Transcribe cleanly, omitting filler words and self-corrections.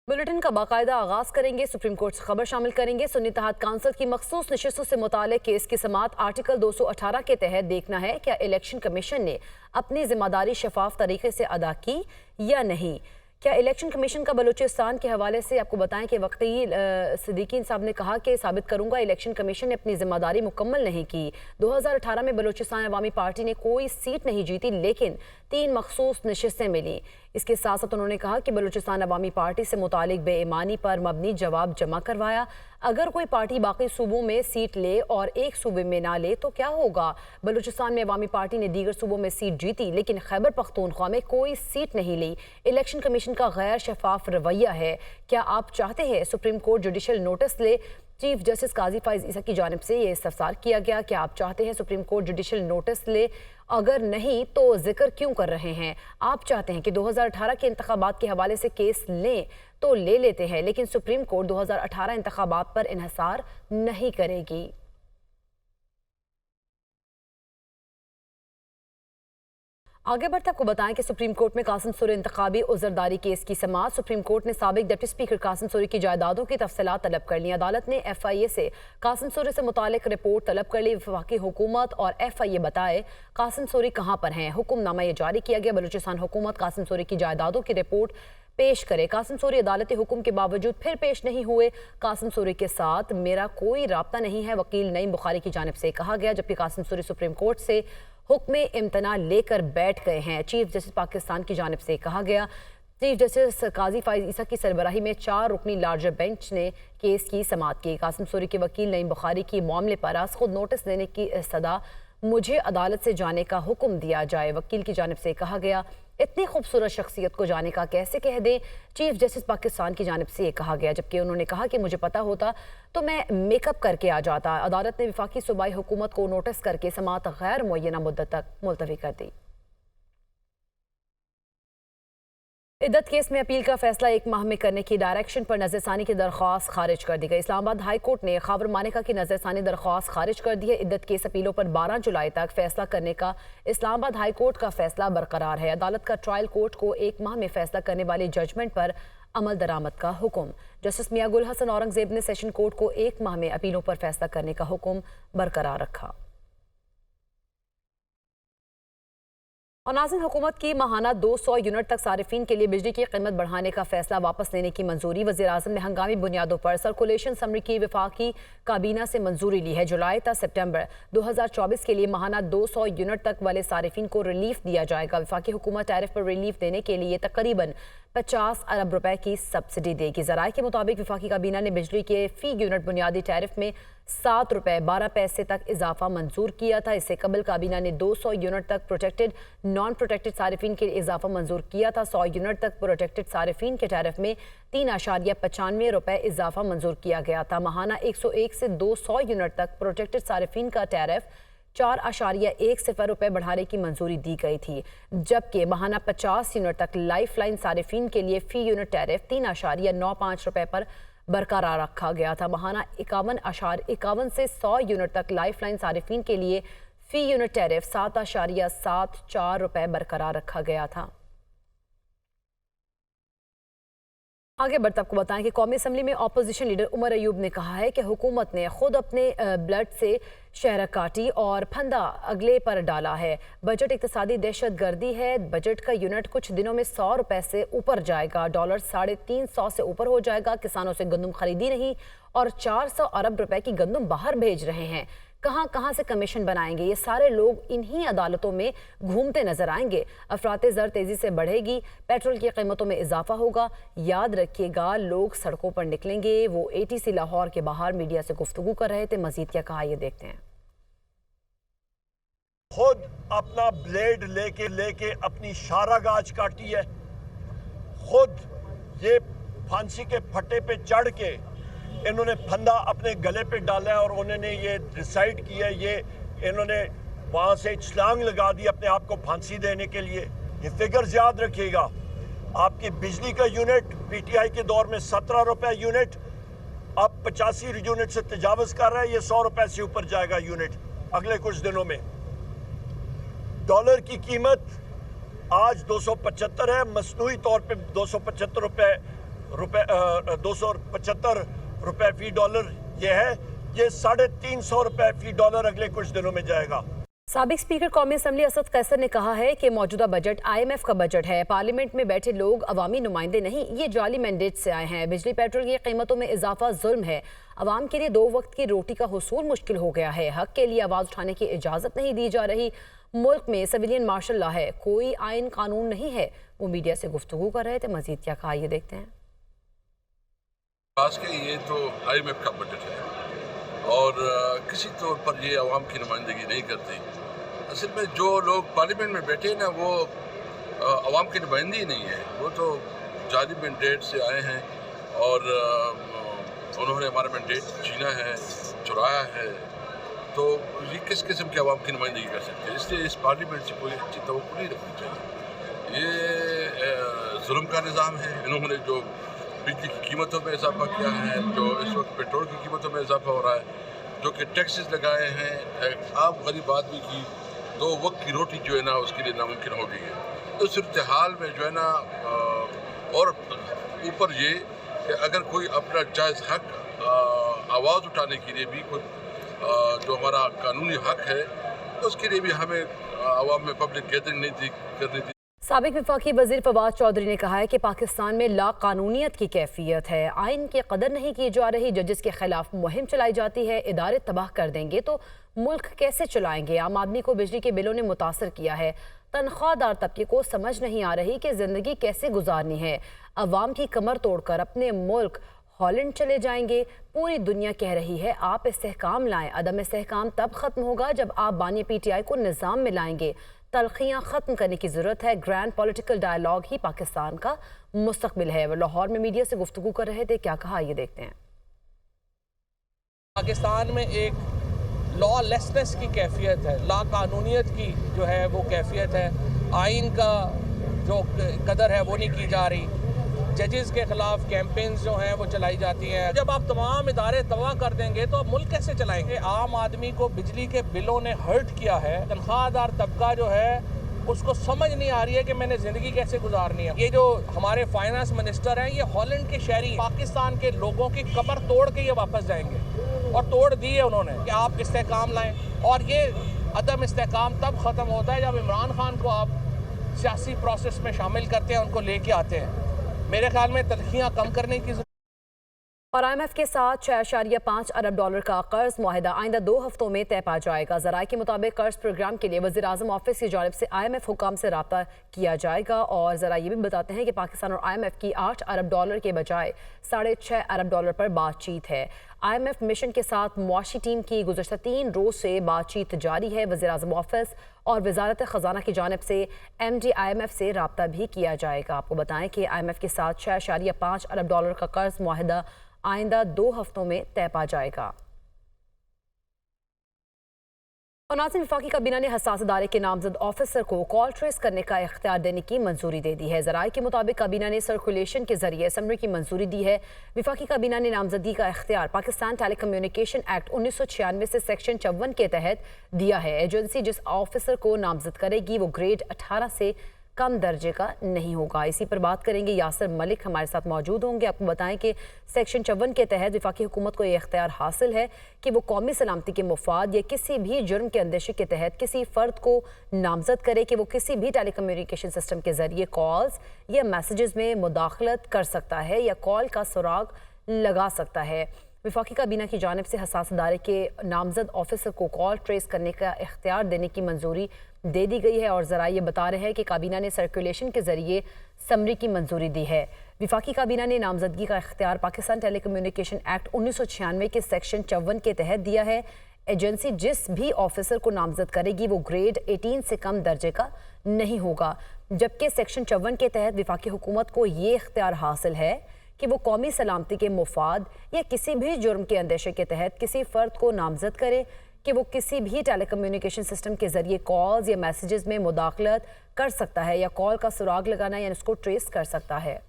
Bulletin का बाकायदा आगाज करेंगे। सुप्रीम कोर्ट से खबर शामिल करेंगे। सुन्नी इत्तेहाद काउंसिल की मखसूस नशिस्तों से मुताल्लिक केस की समाअत आर्टिकल 218 के तहत देखना है क्या इलेक्शन कमीशन ने अपनी जिम्मेदारी शफाफ तरीके से अदा की या नहीं। क्या इलेक्शन कमीशन का बलूचिस्तान के हवाले से आपको बताएं कि वकील सिद्दीकी साहब ने कहा कि साबित करूंगा इलेक्शन कमीशन ने अपनी जिम्मेदारी मुकम्मल नहीं की। 2018 में बलूचिस्तान अवामी पार्टी ने कोई सीट नहीं जीती, लेकिन 3 मखसूस नशिस्तें मिली। इसके साथ साथ उन्होंने कहा कि बलूचिस्तान अवामी पार्टी से मुतालिक बेईमानी पर मबनी जवाब जमा करवाया। अगर कोई पार्टी बाकी सूबों में सीट ले और एक सूबे में ना ले तो क्या होगा। बलूचिस्तान में अवामी पार्टी ने दीगर सूबों में सीट जीती, लेकिन खैबर पख्तूनख्वा में कोई सीट नहीं ली। इलेक्शन कमीशन का गैर शफाफ रवैया है। क्या आप चाहते हैं सुप्रीम कोर्ट जुडिशल नोटिस ले। चीफ जस्टिस काजी फाइज ईसा की जानिब से ये इस्तफसार किया गया। क्या आप चाहते हैं सुप्रीम कोर्ट जुडिशल नोटिस ले, अगर नहीं तो जिक्र क्यों कर रहे हैं। आप चाहते हैं कि 2018 के इंतखाबात के हवाले से केस लें तो ले लेते हैं, लेकिन सुप्रीम कोर्ट 2018 इंतखाबात पर इन्हिसार नहीं करेगी। आगे बढ़ते आपको बताएं कि सुप्रीम कोर्ट में कासिम सूरी इंतखाबी उज़रदारी केस की समाअत। सुप्रीम कोर्ट ने साबिक डिप्टी स्पीकर कासिम सूरी की जायदादों की तफसीलात तलब कर ली। अदालत ने FIA से कासिम सूरी से मुतालिक रिपोर्ट तलब कर ली। वफाकी हुकूमत और FIA बताए कासिम सूरी कहाँ पर हैं। हुक्मनामा ये जारी किया गया। बलूचिस्तान हुकूमत कासिम सूरी की जायदादों की रिपोर्ट पेश करे। कासिम सूरी अदालती हुक्म के बावजूद फिर पेश नहीं हुए। कासिम सूरी के साथ मेरा कोई राब्ता नहीं है, वकील नईम बुखारी की जानिब से कहा गया। जबकि कासिम सूरी सुप्रीम कोर्ट से हुक्म इम्तना लेकर बैठ गए हैं। चीफ जस्टिस पाकिस्तान की जानिब से कहा गया। चीफ जस्टिस काजी फाइज ईसा की सरबराही में 4 रुकनी लार्जर बेंच ने केस की समाअत की। कासिम सूरी के वकील नईम बुखारी की मामले पर आज खुद नोटिस देने की सदा मुझे अदालत से जाने का हुक्म दिया जाए। वकील की जानिब से कहा गया इतनी खूबसूरत शख्सियत को जाने का कैसे कह दें। चीफ जस्टिस पाकिस्तान की जानिब से ये कहा गया, जबकि उन्होंने कहा कि मुझे पता होता तो मैं मेकअप करके आ जाता। अदालत ने वफाकी सूबाई हुकूमत को नोटिस करके समाअत गैर मुअय्यना मुद्दत तक मुलतवी कर दी। इद्दत केस में अपील का फैसला 1 माह में करने की डायरेक्शन पर नजरसानी की दरख्वास्त खारिज कर दी गई। इस्लामाबाद हाई कोर्ट ने खावर मानिका की नजरसानी दरख्वास्त खारिज कर दी है। इद्दत केस अपीलों पर 12 जुलाई तक फैसला करने का इस्लामाबाद हाई कोर्ट का फैसला बरकरार है। अदालत का ट्रायल कोर्ट को 1 माह में फैसला करने वाली जजमेंट पर अमल दरामद का हुक्म। जस्टिस मियां गुल हसन औरंगजेब ने सेशन कोर्ट को 1 माह में अपीलों पर फैसला करने का हुक्म बरकरार रखा। और नाज़रीन, हुकूमत की माहाना 200 यूनिट तक सारिफीन के लिए बिजली की कीमत बढ़ाने का फैसला वापस लेने की मंजूरी। वज़ीर-ए-आज़म ने हंगामी बुनियादों पर सर्कुलेशन समरी की वफाकी काबीना से मंजूरी ली है। जुलाई ta सितंबर 2024 के लिए माहाना 200 यूनिट तक वाले सारिफीन को रिलीफ दिया जाएगा। वफाकी हुकूमत टैरिफ पर रिलीफ देने के लिए तकरीबन 50 अरब रुपए की सब्सिडी देगी। ज़राए के मुताबिक वफाकी काबीना ने बिजली के फी यूनिट बुनियादी टैरिफ में 7 रुपए 12 पैसे तक इजाफा मंजूर किया था। इससे कबल काबीना ने 200 यूनिट तक प्रोटेक्टेड नॉन प्रोटेक्टेड सारिफीन के लिए इजाफा मंजूर किया था। 100 यूनिट तक प्रोटेक्टेड सारिफीन के टैरिफ में 3.95 रुपए इजाफा मंजूर किया गया था। माहाना 101 से 200 यूनिट तक प्रोटेक्टेड सारिफीन का टैरिफ 4.10 रुपए बढ़ाने की मंजूरी दी गई थी, जबकि माहाना 50 यूनिट तक लाइफ लाइन सारिफीन के लिए फी यूनिट टैरिफ 3.95 रुपए पर बरकरार रखा गया था। माहाना 51 से 100 यूनिट तक लाइफ लाइन सारिफीन के लिए फी यूनिट टैरिफ 7.74 रुपए बरकरार रखा गया था। आगे बढ़ते आपको बताएं कि कौमी असम्बली में अपोजिशन लीडर उमर अयूब ने कहा है कि हुकूमत ने खुद अपने ब्लड से शहरक काटी और फंदा अगले पर डाला है। बजट इक्तिसादी दहशत गर्दी है। बजट का यूनिट कुछ दिनों में 100 रुपए से ऊपर जाएगा। डॉलर 350 से ऊपर हो जाएगा। किसानों से गंदम खरीदी नहीं और 400 अरब रुपए की गंदम बाहर भेज रहे हैं। कहां कहां से कमीशन बनाएंगे। ये सारे लोग इन्हीं अदालतों में घूमते नजर आएंगे। अफराते ज़र तेजी से बढ़ेगी। पेट्रोल की कीमतों में इजाफा होगा। याद रखिएगा, लोग सड़कों पर निकलेंगे। वो ATC लाहौर के बाहर मीडिया से गुफ्तगू कर रहे थे। मजीद क्या कहा, ये देखते हैं। खुद अपना ब्लेड लेके अपनी शारागाज काटी है। खुद ये फांसी के फट्टे पे चढ़ के इन्होंने फंदा अपने गले पे डाला है और उन्होंने ये डिसाइड किया, ये इन्होंने वहां से छलांग लगा दी अपने आप को फांसी देने के लिए। ये फिगर्स याद रखिएगा। आपकी बिजली का यूनिट PTI के दौर में 17 रुपए यूनिट, अब 85 यूनिट से तजावज कर रहा है। ये 100 रुपए से ऊपर जाएगा यूनिट अगले कुछ दिनों में। डॉलर की कीमत आज 275 है, मसनूई तौर पे 275 रुपए रुपए फी डॉलर ये है, ये 350 रुपए फी डॉलर अगले कुछ दिनों में जाएगा। साबिक स्पीकर कौमी असम्बली असद कैसर ने कहा है कि मौजूदा बजट IMF का बजट है। पार्लियामेंट में बैठे लोग अवामी नुमाइंदे नहीं, ये जाली मैंडेट से आए हैं। बिजली पेट्रोल की कीमतों में इजाफा जुल्म है। अवाम के लिए 2 वक्त की रोटी का हुसूल मुश्किल हो गया है। हक के लिए आवाज़ उठाने की इजाज़त नहीं दी जा रही। मुल्क में सिविलियन मार्शल लॉ है, कोई आइन कानून नहीं है। वो मीडिया से गुफ्तगू कर रहे थे। मजीद क्या कहा, ये देखते हैं। खास के ये तो IMF का बजट है और किसी तौर पर ये आवाम की नुमाइंदगी नहीं करती। असल में जो लोग पार्लियामेंट में बैठे हैं ना, वो आवाम की नुमाइंदगी नहीं है, वो तो जाली मैंडेट से आए हैं और उन्होंने हमारा मैंडेट छीना है, चुराया है। तो ये किस किस्म की आवाम की नुमाइंदगी कर सकते हैं? इसलिए इस पार्लियामेंट से कोई अच्छी तवक्कुह नहीं रखनी चाहिए। ये जुल्म का निज़ाम है। इन्होंने जो बिजली की कीमतों में इजाफा किया है, जो इस वक्त पेट्रोल की कीमतों में इजाफा हो रहा है, जो कि टैक्सेस लगाए हैं, आम गरीब आदमी की 2 वक्त की रोटी जो है ना उसके लिए नामुमकिन हो गई है। तो सूरत हाल में जो है ना, और ऊपर ये कि अगर कोई अपना जायज़ हक आवाज़ उठाने के लिए भी कोई जो हमारा कानूनी हक है, उसके लिए भी हमें आवाम में पब्लिक गैदरिंग नहीं करनी थी। साबिक वफाकी वज़ीर फवाद चौधरी ने कहा है कि पाकिस्तान में ला कानूनियत की कैफियत है। आइन की कदर नहीं की जा रही। जजेस के खिलाफ मुहिम चलाई जाती है। इदारे तबाह कर देंगे तो मुल्क कैसे चलाएंगे? आम आदमी को बिजली के बिलों ने मुतासर किया है। तनख्वाहदार तबके को समझ नहीं आ रही कि ज़िंदगी कैसे गुजारनी है। अवाम की कमर तोड़कर अपने मुल्क हॉलैंड चले जाएंगे। पूरी दुनिया कह रही है आप इस्तेहकाम लाएं। अदम इस्तेहकाम तब ख़त्म होगा जब आप बानी PTI को निज़ाम में लाएंगे। तलखियाँ ख़त्म करने की ज़रूरत है। ग्रैंड पॉलिटिकल डायलॉग ही पाकिस्तान का मुस्तकबिल है। वो लाहौर में मीडिया से गुफ्तगू कर रहे थे। क्या कहा, ये देखते हैं। पाकिस्तान में एक लॉलेसनेस की कैफियत है, ला कानूनियत की जो है वो कैफियत है। आइन का जो कदर है वो नहीं की जा रही। जजेस के खिलाफ कैंपेन्स जो हैं वो चलाई जाती हैं। जब आप तमाम इदारे तबाह कर देंगे तो आप मुल्क कैसे चलाएंगे? आम आदमी को बिजली के बिलों ने हर्ट किया है। तनख्वाहदार तबका जो है उसको समझ नहीं आ रही है कि मैंने ज़िंदगी कैसे गुजारनी है। ये जो हमारे फाइनेंस मिनिस्टर हैं, ये हॉलैंड के शहरी, पाकिस्तान के लोगों की कमर तोड़ के ये वापस जाएंगे और तोड़ दी है उन्होंने कि आप इस्तेहकाम लाएं। और ये अदम इस्तेहकाम तब ख़त्म होता है जब इमरान खान को आप सियासी प्रोसेस में शामिल करते हैं, उनको लेके आते हैं। मेरे ख्याल में तलखियाँ कम करने की। और IMF के साथ 6.5 अरब डॉलर का कर्ज मुआहिदा आइंदा 2 हफ्तों में तय पा जाएगा। ज़राए के मुताबिक कर्ज प्रोग्राम के लिए वज़ीर-ए-आज़म ऑफिस की जानिब से IMF हुकाम से रब्ता किया जाएगा। और ज़रा ये भी बताते हैं कि पाकिस्तान और IMF की 8 अरब डॉलर के बजाय 6.5 अरब डॉलर पर बातचीत है। IMF मिशन के साथ मुआशी टीम की गुज़श्ता 3 रोज़ से बातचीत जारी है। वज़ीर-ए-आज़म ऑफिस और वज़ारत ख़जाना की जानिब से MD IMF से रब्ता भी किया जाएगा। आपको बताएं कि IMF के साथ 6.5 अरब डॉलर का कर्ज मुआहिदा आइंदा 2 हफ्तों में तय पा जाएगा। और नाज़रीन, वफाकी काबीना ने हसास इदारे के नामजद ऑफिसर को कॉल ट्रेस करने का इख्तियार देने की मंजूरी दे दी है। ज़राए के मुताबिक काबीना ने सर्कुलेशन के जरिए असम्बली की मंजूरी दी है। वफाकी काबीना ने नामजदगी का इख्तियार पाकिस्तान टेलीकम्युनिकेशन एक्ट 1996 से सेक्शन 54 के तहत दिया है। एजेंसी जिस ऑफिसर को नामजद करेगी वो ग्रेड 18 से कम दर्जे का नहीं होगा। इसी पर बात करेंगे। यासिर मलिक हमारे साथ मौजूद होंगे। आपको बताएं कि सेक्शन 54 के तहत वफाकी हुकूमत को यह इख्तियार हासिल है कि वो कौमी सलामती के मुफाद या किसी भी जुर्म के अंदेशे के तहत किसी फ़र्द को नामजद करे कि वो किसी भी टेलीकम्युनिकेशन सिस्टम के ज़रिए कॉल्स या मैसेजेस में मुदाखलत कर सकता है या कॉल का सुराग लगा सकता है। वफाकी काबीना की जानिब से हसास इदारे के नामजद ऑफिसर को कॉल ट्रेस करने का इख्तियार देने की मंजूरी दे दी गई है। और ज़रा ये बता रहे हैं कि काबीना ने सर्कुलेशन के ज़रिए समरी की मंजूरी दी है। वफाकी काबीना ने नामजदगी का इख्तियार पाकिस्तान टेलीकम्युनिकेशन एक्ट 1996 के सेक्शन 54 के तहत दिया है। एजेंसी जिस भी ऑफिसर को नामजद करेगी वो ग्रेड 18 से कम दर्जे का नहीं होगा, जबकि सेक्शन 54 के तहत वफाकी हुकूमत को ये इख्तियार हासिल है कि वो कौमी सलामती के मुफाद या किसी भी जुर्म के अंदेशे के तहत किसी फ़र्द को नामजद करे कि वो किसी भी टेलीकम्युनिकेशन सिस्टम के ज़रिए कॉल्स या मैसेजेस में मुदाखलत कर सकता है या कॉल का सुराग लगाना या उसको ट्रेस कर सकता है।